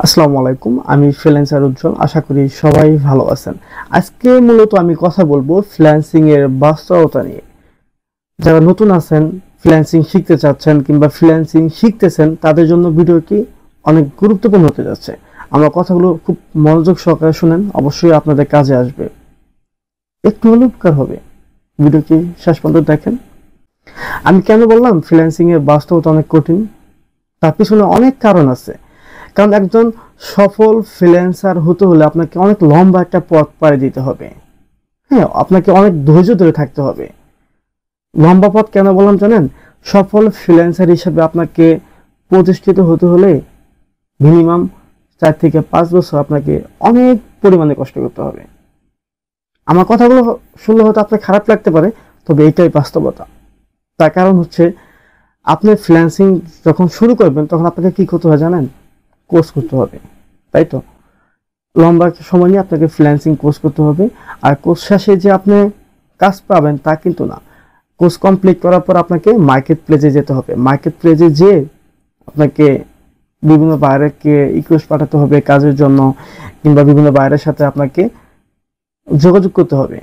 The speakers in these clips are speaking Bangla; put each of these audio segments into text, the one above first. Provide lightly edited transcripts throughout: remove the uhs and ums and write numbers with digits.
আসসালামু আলাইকুম, আমি ফ্রিল্যান্সার উজ্জ্বল। আশা করি সবাই ভালো আছেন। আজকে মূলত আমি কথা বলবো ফ্রিল্যান্সিং এর বাস্তবতা নিয়ে। যারা নতুন আছেন, ফ্রিল্যান্সিং শিখতে চাচ্ছেন কিংবা ফ্রিল্যান্সিং শিখতেছেন, তাদের জন্য ভিডিওটি অনেক গুরুত্বপূর্ণ হতে যাচ্ছে। আমার কথাগুলো খুব মনোযোগ সহকারে শুনেন, অবশ্যই আপনাদের কাজে আসবে, একটু হলেও উপকার হবে। ভিডিওটি শেষ পর্যন্ত দেখেন। আমি কেন বললাম ফ্রিল্যান্সিং এর বাস্তবতা অনেক কঠিন? তার পিছনে অনেক কারণ আছে। কারণ একজন সফল ফ্রিল্যান্সার হতে হলে আপনাকে অনেক লম্বা একটা পথ পাড়ি দিতে হবে। হ্যাঁ, আপনাকে অনেক ধৈর্য ধরে থাকতে হবে। লম্বা পথ কেন বললাম জানেন? সফল ফ্রিল্যান্সার হিসেবে আপনাকে প্রতিষ্ঠিত হতে হলে মিনিমাম 4 থেকে 5 বছর আপনাকে অনেক পরিমাণে কষ্ট করতে হবে। আমার কথাগুলো শুনলে হয়তো আপনার খারাপ লাগতে পারে, তবে এটাই বাস্তবতা। তার কারণ হচ্ছে, আপনি ফ্রিল্যান্সিং যখন শুরু করবেন তখন আপনাকে কি করতে হয় জানেন? কোর্স করতে হবে, তাই তো? লম্বা একটা সময় নিয়ে আপনাকে ফ্রিল্যান্সিং কোর্স করতে হবে। আর কোর্স শেষে যে আপনি কাজ পাবেন তা কিন্তু না। কোর্স কমপ্লিট করার পর আপনাকে মার্কেট প্লেসে যেতে হবে। মার্কেট প্লেসে যেয়ে আপনাকে বিভিন্ন বায়ারকে রিকোয়েস্ট পাঠাতে হবে কাজের জন্য, কিংবা বিভিন্ন বায়ারের সাথে আপনাকে যোগাযোগ করতে হবে।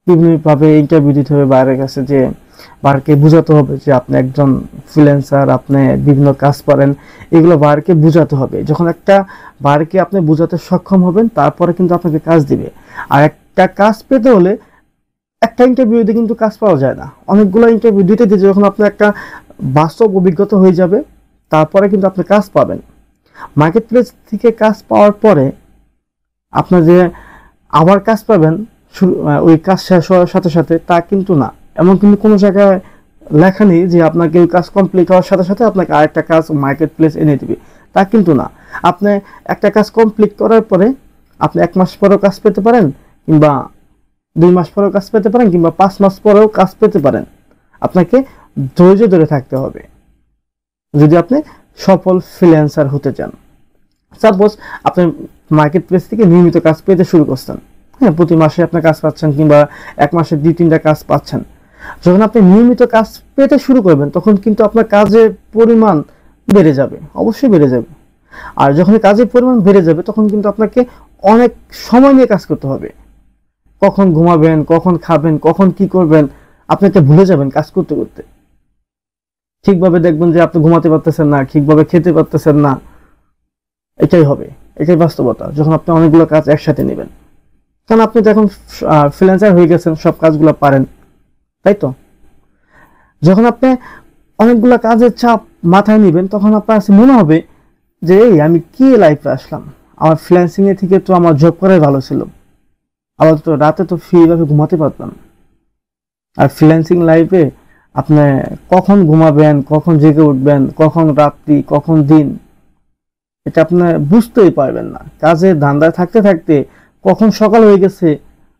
বিভিন্নভাবে ইন্টারভিউ দিতে হবে বাইরের কাছে, যে বারকে বুঝাতে হবে যে আপনি একজন ফ্রিল্যান্সার, আপনি বিভিন্ন কাজ পারেন। এগুলো বারকে বুঝাতে হবে। যখন একটা বারকে আপনি বুঝাতে সক্ষম হবেন, তারপরে কিন্তু আপনাকে কাজ দিবে। আর একটা কাজ পেতে হলে একটা ইন্টারভিউ দিয়ে কিন্তু কাজ পাওয়া যায় না। অনেকগুলো ইন্টারভিউ দিতে দিতে যখন আপনার একটা বাস্তব অভিজ্ঞতা হয়ে যাবে, তারপরে কিন্তু আপনি কাজ পাবেন। মার্কেট প্লেস থেকে কাজ পাওয়ার পরে আপনার যে আবার কাজ পাবেন ওই কাজ শেষ হওয়ার সাথে সাথে, তা কিন্তু না। এমন কিন্তু কোনো জায়গায় লেখা নেই যে আপনাকে ওই কাজ কমপ্লিট হওয়ার সাথে সাথে আপনাকে আরেকটা কাজ মার্কেট প্লেস এনে দিবে, তা কিন্তু না। আপনি একটা কাজ কমপ্লিট করার পরে আপনি 1 মাস পরেও কাজ পেতে পারেন, কিংবা 2 মাস পরেও কাজ পেতে পারেন, কিংবা 5 মাস পরেও কাজ পেতে পারেন। আপনাকে ধৈর্য ধরে থাকতে হবে যদি আপনি সফল ফ্রিল্যান্সার হতে চান। সাপোজ আপনি মার্কেট প্লেস থেকে নিয়মিত কাজ পেতে শুরু করছেন। হ্যাঁ, প্রতি মাসে আপনি কাজ পাচ্ছেন, কিংবা 1 মাসে 2-3টা কাজ পাচ্ছেন। যখন আপনি নিয়মিত কাজ পেতে শুরু করবেন, তখন কিন্তু আপনার কাজের পরিমাণ বেড়ে যাবে, অবশ্যই বেড়ে যাবে। আর যখন কাজের পরিমাণ বেড়ে যাবে, তখন কিন্তু আপনাকে অনেক সময় নিয়ে কাজ করতে হবে। কখন ঘুমাবেন, কখন খাবেন, কখন কি করবেন, আপনাকে ভুলে যাবেন কাজ করতে করতে। ঠিকভাবে দেখবেন যে আপনি ঘুমাতে পারতেছেন না, ঠিকভাবে খেতে পারতেছেন না। এটাই হবে, এটাই বাস্তবতা যখন আপনি অনেকগুলো কাজ একসাথে নেবেন। কারণ আপনি তো এখন ফ্রিল্যান্সার হয়ে গেছেন, সব কাজগুলো পারেন, তাই তো? যখন আপনি অনেকগুলো কাজের চাপ মাথায় নেবেন, তখন আপনার কাছে মনে হবে যে এই আমি কি লাইফে আসলাম। আমার ফ্রিল্যান্সিং এর থেকে তো আমার জব করাই ভালো ছিল। আবার তো রাতে তো ফ্রি ভাবে ঘুমাতে পারতাম। আর ফ্রিল্যান্সিং লাইফে আপনি কখন ঘুমাবেন, কখন জেগে উঠবেন, কখন রাত্রি, কখন দিন, এটা আপনি বুঝতেই পারবেন না। কাজে ধান্দায় থাকতে থাকতে কখন সকাল হয়ে গেছে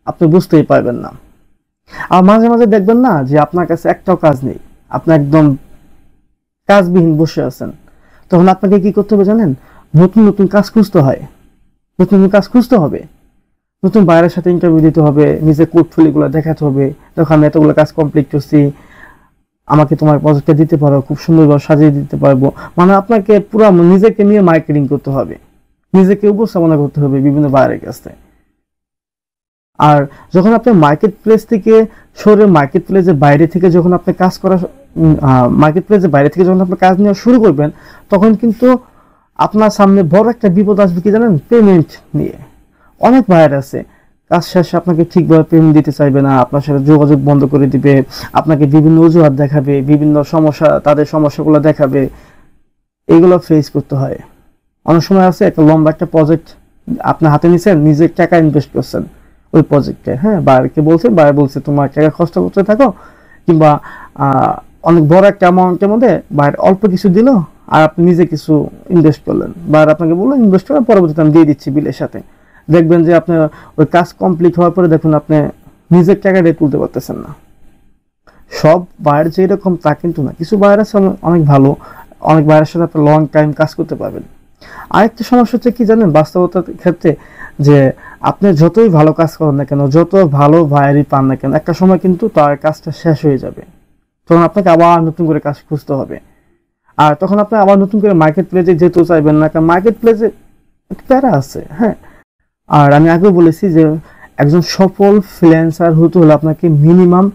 আপনি বুঝতেই পারবেন না। আর মাঝে মাঝে দেখবেন না যে আপনার কাছে একটাও কাজ নেই, আপনি একদম কাজবিহীন বসে আছেন। তখন আপনাকে কি করতে হবে জানেন? নতুন নতুন কাজ খুঁজতে হয়, নতুন নতুন কাজ খুঁজতে হবে। নতুন বাইরের সাথে ইন্টারভিউ দিতে হবে, নিজের পোর্টফোলিওগুলো দেখাতে হবে। দেখো আমি এতগুলো কাজ কমপ্লিট করছি, আমাকে তোমার প্রজেক্টটা দিতে পারো, খুব সুন্দরভাবে সাজিয়ে দিতে পারবো। মানে আপনাকে পুরো নিজেকে নিয়ে মার্কেটিং করতে হবে, নিজেকে উপস্থাপনা করতে হবে বিভিন্ন বাইরের কাছে। আর যখন আপনি মার্কেট প্লেস থেকে সরে মার্কেট প্লেসের বাইরে থেকে যখন আপনি কাজ করা মার্কেট প্লেসের বাইরে থেকে যখন আপনি কাজ নেওয়া শুরু করবেন, তখন কিন্তু আপনার সামনে বড় একটা বিপদ আসবে। কি জানেন? পেমেন্ট নিয়ে। অনেক বায়ার আছে কাজ শেষে আপনাকে ঠিকভাবে পেমেন্ট দিতে চাইবে না, আপনার সাথে যোগাযোগ বন্ধ করে দিবে, আপনাকে বিভিন্ন অজুহাত দেখাবে, বিভিন্ন সমস্যা, তাদের সমস্যাগুলো দেখাবে। এগুলো ফেস করতে হয়। অনেক সময় আছে একটা লম্বা একটা প্রজেক্ট আপনার হাতে নিছেন, নিজের টাকা ইনভেস্ট করছেন ওই প্রজেক্টে। হ্যাঁ, বায়ারকে বলছেন, বায়ার বলছে তোমার টাকা খরচ করতে থাকো, কিংবা অনেক বড় একটা অ্যামাউন্টের মধ্যে বায়ার অল্প কিছু দিল, আর আপনি নিজে কিছু ইনভেস্ট করলেন। বায়ার আপনাকে বললো ইনভেস্ট করেন, পরবর্তীতে আমি দিয়ে দিচ্ছি বিলের সাথে। দেখবেন যে আপনার ওই কাজ কমপ্লিট হওয়ার পরে দেখুন আপনি নিজের টাকা দিয়ে তুলতে পারতেছেন না। সব বায়ার যে এরকম তা কিন্তু না। কিছু বায়ার আছে অনেক ভালো, অনেক বায়ারের সাথে আপনি লং টাইম কাজ করতে পারবেন। আরেকটা সমস্যা হচ্ছে কি জানেন বাস্তবতার ক্ষেত্রে, যে আপনি যতই ভালো কাজ করেন না কেন, যত ভালো বায়ারই পান না কেন, একটা সময় কিন্তু তার কাজটা শেষ হয়ে যাবে। তখন আপনাকে আবার নতুন করে কাজ খুঁজতে হবে। আর তখন আপনি আবার নতুন করে মার্কেট প্লেসে যেতেও চাইবেন না, কারণ মার্কেট প্লেসে প্যারা আছে, হ্যাঁ। আর আমি আগেও বলেছি যে একজন সফল ফ্রিল্যান্সার হতে হলে আপনাকে মিনিমাম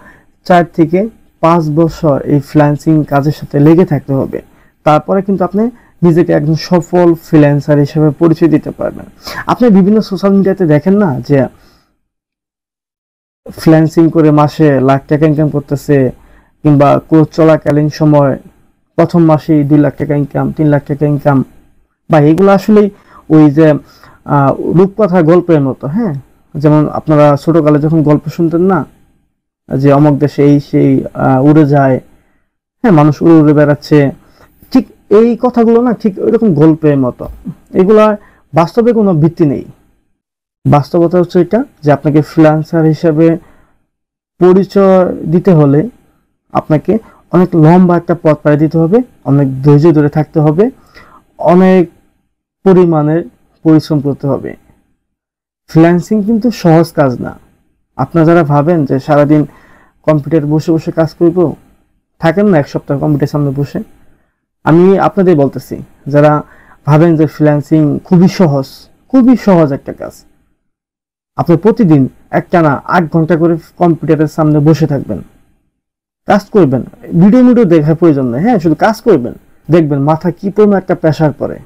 4 থেকে 5 বছর এই ফ্রিল্যান্সিং কাজের সাথে লেগে থাকতে হবে। তারপরে কিন্তু আপনি নিজেকে একজন সফল ফ্রিল্যান্সার হিসেবে পরিচয় দিতে পারবেন। আপনি বিভিন্ন সোশ্যাল মিডিয়াতে দেখেন না যে ফ্রিল্যান্সিং করে মাসে লাখ টাকা ইনকাম করতেছে, কিংবা কোর্স চলাকালীন সময় প্রথম মাসেই 2 লাখ টাকা ইনকাম, 3 লাখ টাকা ইনকাম। বা এগুলো আসলেই ওই যে রূপকথা গল্পের মতো, হ্যাঁ। যেমন আপনারা ছোটকালে যখন গল্প শুনতেন না, যে অমুক দেশে এই সেই উড়ে যায়, হ্যাঁ, মানুষ উড়ে উড়ে বেড়াচ্ছে, ঠিক এই কথাগুলো না ঠিক ওইরকম গল্পের মতো। এগুলা বাস্তবে কোনো ভিত্তি নেই। বাস্তবতা হচ্ছে এটা যে আপনাকে ফ্রিল্যান্সার হিসেবে পরিচয় দিতে হলে আপনাকে অনেক লম্বা একটা পথ পাড়ি দিতে হবে, অনেক ধৈর্য ধরে থাকতে হবে, অনেক পরিমাণের পরিশ্রম করতে হবে। ফ্রিল্যান্সিং কিন্তু সহজ কাজ না। আপনারা যারা ভাবেন যে সারাদিন কম্পিউটার বসে বসে কাজ করব, থাকেন না এক সপ্তাহ কম্পিউটার সামনে বসে, আমি আপনাদের বলতেছি যারা ভাবেন যে ফ্রিল্যান্সিং খুবই সহজ একটা কাজ, আপনি প্রতিদিন একটানা 8 ঘন্টা করে কম্পিউটারের সামনে বসে থাকবেন, কাজ করবেন, ভিডিও দেখার প্রয়োজন নেই, হ্যাঁ, শুধু কাজ করবেন, দেখবেন মাথা কি পরিমাণ একটা প্রেসার পড়ে,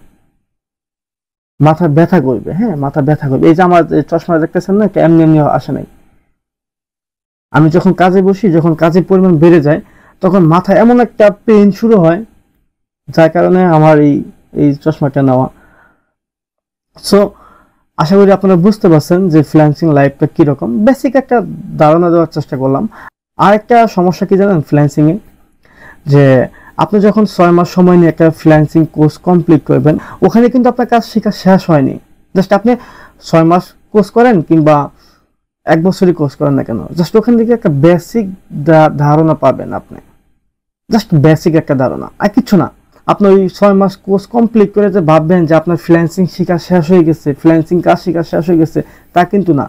মাথা ব্যথা করবে, হ্যাঁ, মাথা ব্যথা করবে। এই যে আমার চশমা দেখতেছেন না, এমনি এমনি আসে নাই। আমি যখন কাজে বসি, যখন কাজের পরিমাণ বেড়ে যায়, তখন মাথা এমন একটা পেইন শুরু হয়, যার কারণে আমার এই চশমাটা নেওয়া। সো আশা করি আপনারা বুঝতে পারছেন যে ফ্রিল্যান্সিং লাইফটা কিরকম, বেসিক একটা ধারণা দেওয়ার চেষ্টা করলাম। আর একটা সমস্যা কি জানেন ফ্রিল্যান্সিং এ, যে আপনি যখন 6 মাস সময় নিয়ে একটা ফ্রিল্যান্সিং কোর্স কমপ্লিট করবেন, ওখানে কিন্তু আপনার কাজ শেখা শেষ হয়নি। জাস্ট আপনি 6 মাস কোর্স করেন কিংবা 1 বছরই কোর্স করেন না কেন, জাস্ট ওখান থেকে একটা বেসিক ধারণা পাবেন আপনি, জাস্ট বেসিক একটা ধারণা, আর কিছু না। আপনি ওই 6 মাস কোর্স কমপ্লিট করে যে ভাববেন যে আপনার ফ্রিল্যান্সিং শেখা শেষ হয়ে গেছে, ফ্রিল্যান্সিং কাজ শেখা শেষ হয়ে গেছে, তা কিন্তু না।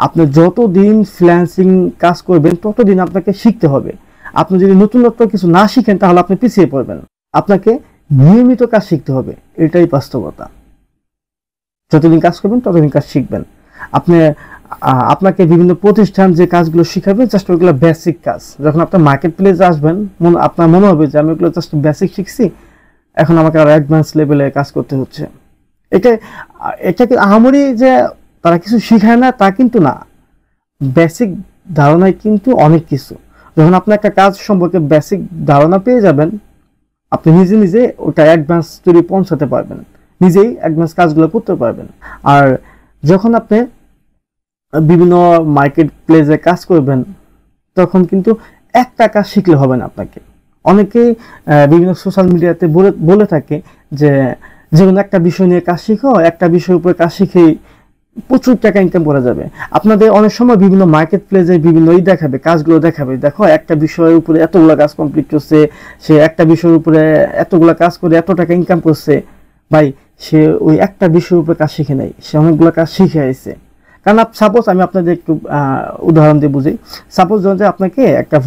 আপনি যতদিন ফ্রিল্যান্সিং কাজ করবেন ততদিন আপনাকে শিখতে হবে। আপনি যদি নতুনত্ব কিছু না শিখেন তাহলে আপনি পিছিয়ে পড়বেন। আপনাকে নিয়মিত কাজ শিখতে হবে, এটাই বাস্তবতা। যতদিন কাজ করবেন ততদিন কাজ শিখবেন। আপনি আপনাকে বিভিন্ন প্রতিষ্ঠান যে কাজগুলো শিখাবে, জাস্ট ওইগুলো বেসিক কাজ। যখন আপনার মার্কেট প্লেসে আসবেন, আপনার মনে হবে যে আমি ওগুলো জাস্ট বেসিক শিখছি, এখন আমাকে আরো অ্যাডভান্স লেভেলে কাজ করতে হচ্ছে। এটাকে আহামরি যে তারা কিছু শিখায় না তা কিন্তু না, বেসিক ধারণায় কিন্তু অনেক কিছু। যখন আপনি একটা কাজ সম্পর্কে বেসিক ধারণা পেয়ে যাবেন, আপনি নিজে নিজে ওটা অ্যাডভান্স তৈরি পৌঁছাতে পারবেন, নিজেই অ্যাডভান্স কাজগুলো করতে পারবেন। আর যখন আপনি বিভিন্ন মার্কেট প্লেসে কাজ করবেন, তখন কিন্তু একটা কাজ শিখলে হবে না আপনাকে। অনেকেই বিভিন্ন সোশ্যাল মিডিয়াতে বলে থাকে যে যেকোনো একটা বিষয় নিয়ে কাজ শিখো, একটা বিষয়ের উপরে কাজ শিখেই প্রচুর টাকা ইনকাম করা যাবে। আপনাদের অনেক সময় বিভিন্ন মার্কেট প্লেসে বিভিন্ন দেখাবে, কাজগুলো দেখাবে, দেখো একটা বিষয়ের উপরে এতগুলো কাজ কমপ্লিট করছে, সে একটা বিষয়ের উপরে এতগুলো কাজ করে এত টাকা ইনকাম করছে। ভাই, সে ওই একটা বিষয়ের উপরে কাজ শিখে নাই, সে অনেকগুলো কাজ শিখে আসছে। কারণ সাপোজ আমি আপনাদের একটু উদাহরণ দিয়ে বুঝি। সাপোজ ধরুন যে আপনাকে একটা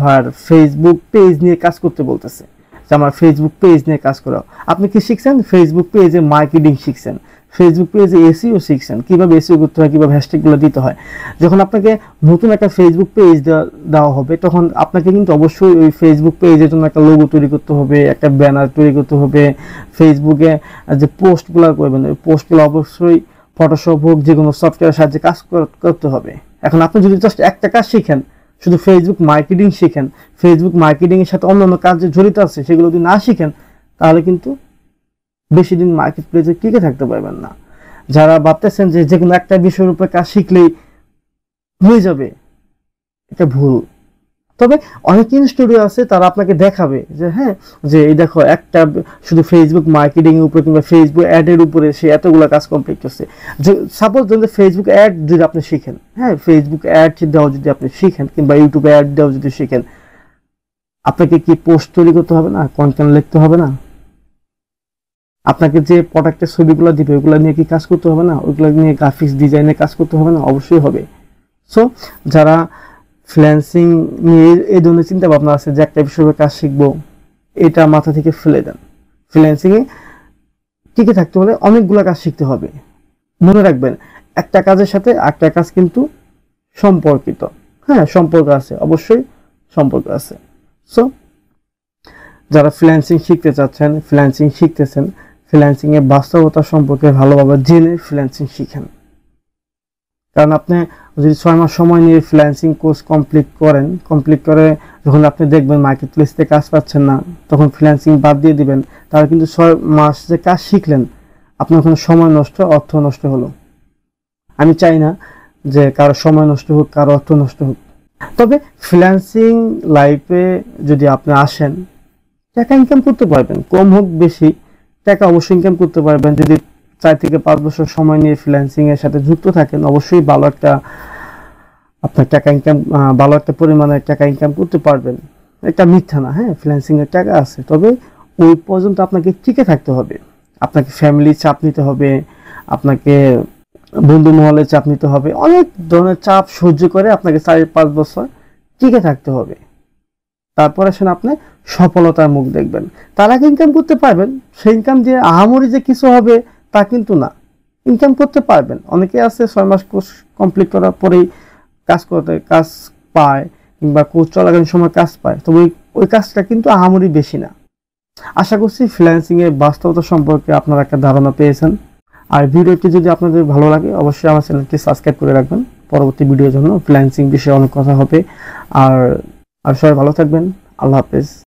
ফেসবুক পেজ নিয়ে কাজ করতে বলতেছে, যে আমার ফেসবুক পেজ নিয়ে কাজ করাও। আপনি কি শিখছেন? ফেসবুক পেজে মার্কেটিং শিখছেন, ফেসবুক পেজে এসইও শিখছেন, কিভাবে এসইও করতে হয়, কিভাবে হ্যাশট্যাগুলো দিতে হয়। যখন আপনাকে নতুন একটা ফেসবুক পেজ দেওয়া হবে, তখন আপনাকে কিন্তু অবশ্যই ওই ফেসবুক পেজের জন্য একটা লোগো তৈরি করতে হবে, একটা ব্যানার তৈরি করতে হবে। ফেসবুকে যে পোস্টগুলো করবেন, ওই পোস্টগুলো অবশ্যই ফটোশপ হোক, যে কোনো সফটওয়্যারের সাহায্যে কাজ করতে হবে। এখন আপনি যদি জাস্ট একটা কাজ শিখেন, শুধু ফেসবুক মার্কেটিং শিখেন, ফেসবুক মার্কেটিং এর সাথে অন্যান্য কাজ যে জড়িত আছে সেগুলো যদি না শিখেন, তাহলে কিন্তু বেশি দিন মার্কেট প্লেসে টিকে থাকতে পারবেন না। যারা ভাবতেছেন যে যে কোনো একটা বিষয়ের উপর কাজ শিখলেই হয়ে যাবে, এটা ভুল। তবে অনেক স্টুডিও আছে, তারা আপনাকে দেখাবে যে হ্যাঁ, যে এই দেখো একটা শুধু ফেসবুক মার্কেটিং এর উপরে কিংবা ফেসবুক অ্যাড এর উপরে সে এতগুলো কাজ কমপ্লিট করছে। সাপোজ ধরুন ফেসবুক অ্যাড যদি আপনি শিখেন, হ্যাঁ, ফেসবুক অ্যাড দেওয়া যদি আপনি শিখেন কিংবা ইউটিউবে অ্যাড দেওয়া যদি শিখেন, আপনাকে কি পোস্ট তৈরি করতে হবে না? কন্টেন্ট লিখতে হবে না? আপনাকে যে প্রোডাক্টের ছবিগুলো দিবে ওগুলো নিয়ে কি কাজ করতে হবে না? ওইগুলো নিয়ে গ্রাফিক্স ডিজাইনে কাজ করতে হবে না? অবশ্যই হবে। সো যারা ফ্রিল্যান্সিং নিয়ে এই ধরনের চিন্তা ভাবনা আছে যে একটা বিষয়ে কাজ শিখবো, এটা মাথা থেকে ফেলে দেন। ফ্রিল্যান্সিং এ টিকে থাকতে হলে অনেকগুলো কাজ শিখতে হবে। মনে রাখবেন একটা কাজের সাথে একটা কাজ কিন্তু সম্পর্কিত। হ্যাঁ, সম্পর্ক আছে, অবশ্যই সম্পর্ক আছে। সো যারা ফ্রিল্যান্সিং শিখতে চাচ্ছেন, ফ্রিল্যান্সিং শিখতেছেন, ফ্রিল্যান্সিং এর বাস্তবতা সম্পর্কে ভালোভাবে জেনে ফ্রিল্যান্সিং শিখেন। কারণ আপনি যদি 6 মাস সময় নিয়ে ফ্রিল্যান্সিং কোর্স কমপ্লিট করে যখন আপনি দেখবেন মার্কেট প্লেসে কাজ পাচ্ছেন না, তখন ফ্রিল্যান্সিং বাদ দিয়ে দিবেন, তাহলে কিন্তু 6 মাস যে কাজ শিখলেন আপনার ওখানে সময় নষ্ট, অর্থ নষ্ট হলো। আমি চাই না যে কারো সময় নষ্ট হোক, কারো অর্থ নষ্ট হোক। তবে ফ্রিল্যান্সিং লাইফে যদি আপনি আসেন, টাকা ইনকাম করতে পারবেন, কম হোক বেশি টাকা অবশ্যই ইনকাম করতে পারবেন। যদি 4 থেকে 5 বছর সময় নিয়ে ফ্রিল্যান্সিং এর সাথে যুক্ত থাকেন, অবশ্যই ভালো একটা আপনার টাকা ইনকাম, ভালো একটা পরিমাণের টাকা ইনকাম করতে পারবেন। এটা মিথ্যা না, হ্যাঁ, ফ্রিল্যান্সিং এর টাকা আছে, তবে ওই পর্যন্ত আপনাকে টিকে থাকতে হবে। আপনাকে ফ্যামিলি চাপ নিতে হবে, আপনাকে বন্ধু মহলে চাপ নিতে হবে, অনেক ধরনের চাপ সহ্য করে আপনাকে 4-5 বছর টিকে থাকতে হবে। তারপর আসেন আপনি সফলতার মুখ দেখবেন। তার আগে ইনকাম করতে পারবেন, সেই ইনকাম যে আহামরি যে কিছু হবে তা কিন্তু না, ইনকাম করতে পারবেন। অনেকে আছে 6 মাস কোর্স কমপ্লিট করার পরেই কাজ পায়, কিংবা কোর্স চলাকালীন সময় কাজ পায়, তবে ওই কাজটা কিন্তু আহামরি বেশি না। আশা করছি ফ্রিল্যান্সিং এর বাস্তবতা সম্পর্কে আপনারা একটা ধারণা পেয়েছেন। আর ভিডিওটি যদি আপনাদের ভালো লাগে অবশ্যই আমার চ্যানেলটি সাবস্ক্রাইব করে রাখবেন। পরবর্তী ভিডিওর জন্য ফ্রিল্যান্সিং বিষয়ে অনেক কথা হবে। আর সবাই ভালো থাকবেন। আল্লাহ হাফেজ।